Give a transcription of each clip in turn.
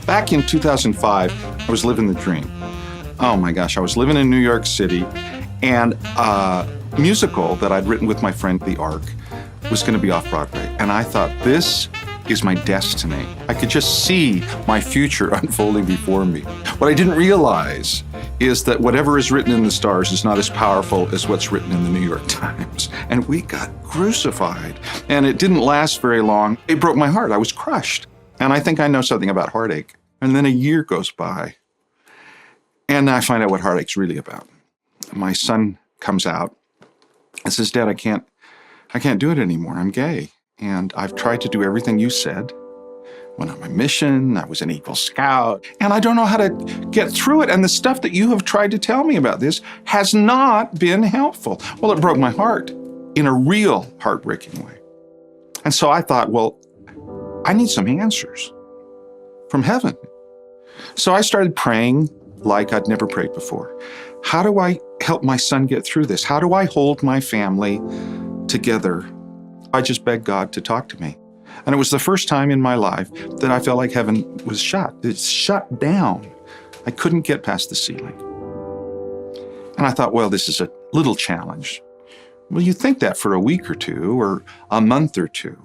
Back in 2005, I was living the dream. Oh my gosh, I was living in New York City, and a musical that I'd written with my friend, The Ark, was going to be off Broadway. And I thought, this is my destiny. I could just see my future unfolding before me. What I didn't realize is that whatever is written in the stars is not as powerful as what's written in the New York Times. And we got crucified. And it didn't last very long. It broke my heart. I was crushed. And I think I know something about heartache. And then a year goes by, and I find out what heartache's really about. My son comes out and says, Dad, I can't do it anymore. I'm gay. And I've tried to do everything you said. Went on my mission, I was an Eagle Scout, and I don't know how to get through it. And the stuff that you have tried to tell me about this has not been helpful. Well, it broke my heart in a real heartbreaking way. And so I thought, well, I need some answers from heaven. So I started praying like I'd never prayed before. How do I help my son get through this? How do I hold my family together? I just begged God to talk to me. And it was the first time in my life that I felt like heaven was shut. It's shut down. I couldn't get past the ceiling. And I thought, well, this is a little challenge. Well, you think that for a week or two or a month or two.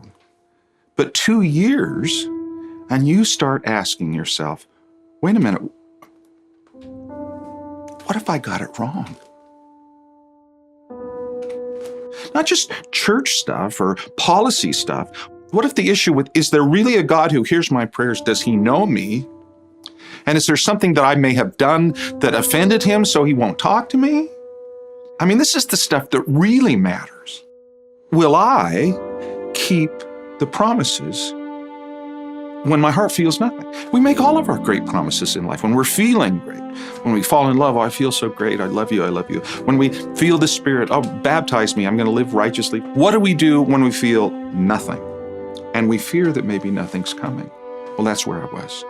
But 2 years, and you start asking yourself, wait a minute, what if I got it wrong? Not just church stuff or policy stuff. What if the issue with, is there really a God who hears my prayers? Does he know me? And is there something that I may have done that offended him so he won't talk to me? I mean, this is the stuff that really matters. Will I keep the promises when my heart feels nothing? We make all of our great promises in life when we're feeling great. When we fall in love, oh, I feel so great, I love you, I love you. When we feel the Spirit, oh, baptize me, I'm going to live righteously. What do we do when we feel nothing? And we fear that maybe nothing's coming. Well, that's where I was.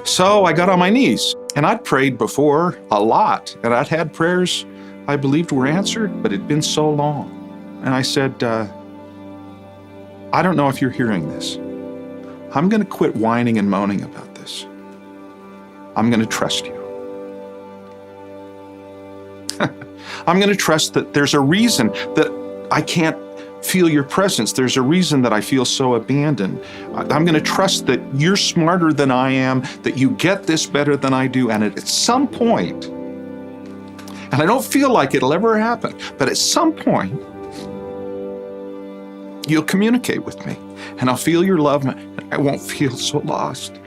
So I got on my knees, and I'd prayed before a lot, and I'd had prayers I believed were answered, but it'd been so long. And I said, I don't know if you're hearing this. I'm going to quit whining and moaning about this. I'm going to trust you. I'm going to trust that there's a reason that I can't feel your presence. There's a reason that I feel so abandoned. I'm going to trust that you're smarter than I am, that you get this better than I do, and at some point, and I don't feel like it'll ever happen, but at some point, you'll communicate with me, and I'll feel your love, and I won't feel so lost.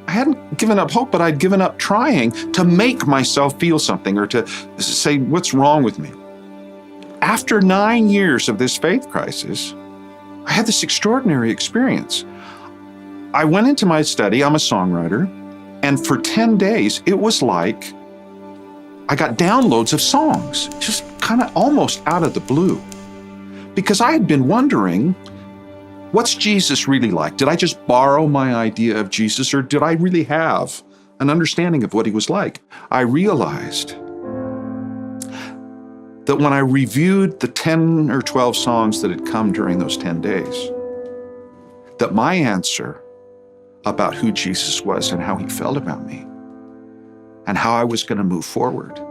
I hadn't given up hope, but I'd given up trying to make myself feel something or to say, what's wrong with me? After 9 years of this faith crisis, I had this extraordinary experience. I went into my study, I'm a songwriter, and for 10 days, it was like I got downloads of songs, just kind of almost out of the blue. Because I had been wondering, what's Jesus really like? Did I just borrow my idea of Jesus, or did I really have an understanding of what he was like? I realized that when I reviewed the 10 or 12 songs that had come during those 10 days, that my answer about who Jesus was and how he felt about me and how I was going to move forward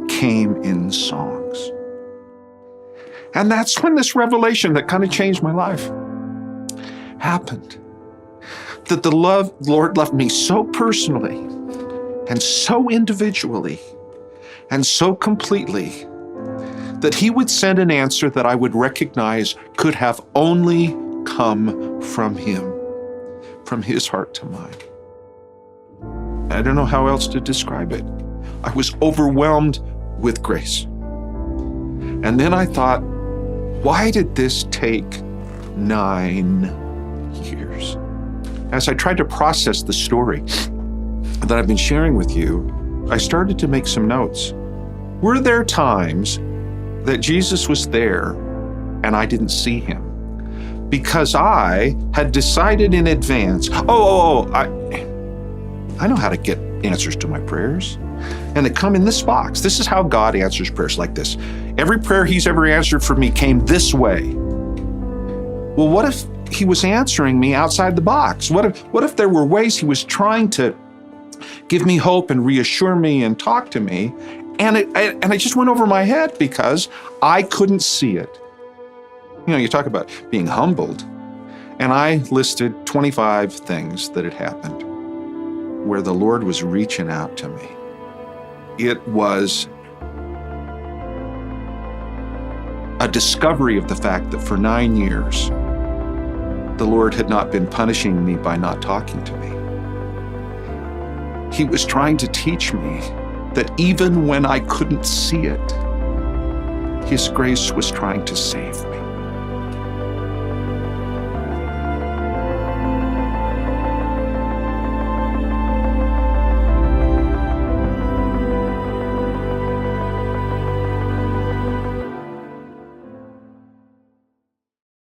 came in songs. And that's when this revelation that kind of changed my life happened. That the Lord loved me so personally and so individually and so completely that he would send an answer that I would recognize could have only come from him, from his heart to mine. I don't know how else to describe it. I was overwhelmed with grace. And then I thought, why did this take 9 years? As I tried to process the story that I've been sharing with you, I started to make some notes. Were there times that Jesus was there and I didn't see him? Because I had decided in advance, I know how to get answers to my prayers. And they come in this box. This is how God answers prayers, like this. Every prayer he's ever answered for me came this way. Well, what if he was answering me outside the box? What if there were ways he was trying to give me hope and reassure me and talk to me, and it just went over my head because I couldn't see it. You know, you talk about being humbled, and I listed 25 things that had happened where the Lord was reaching out to me. It was a discovery of the fact that for 9 years, the Lord had not been punishing me by not talking to me. He was trying to teach me that even when I couldn't see it, His grace was trying to save me.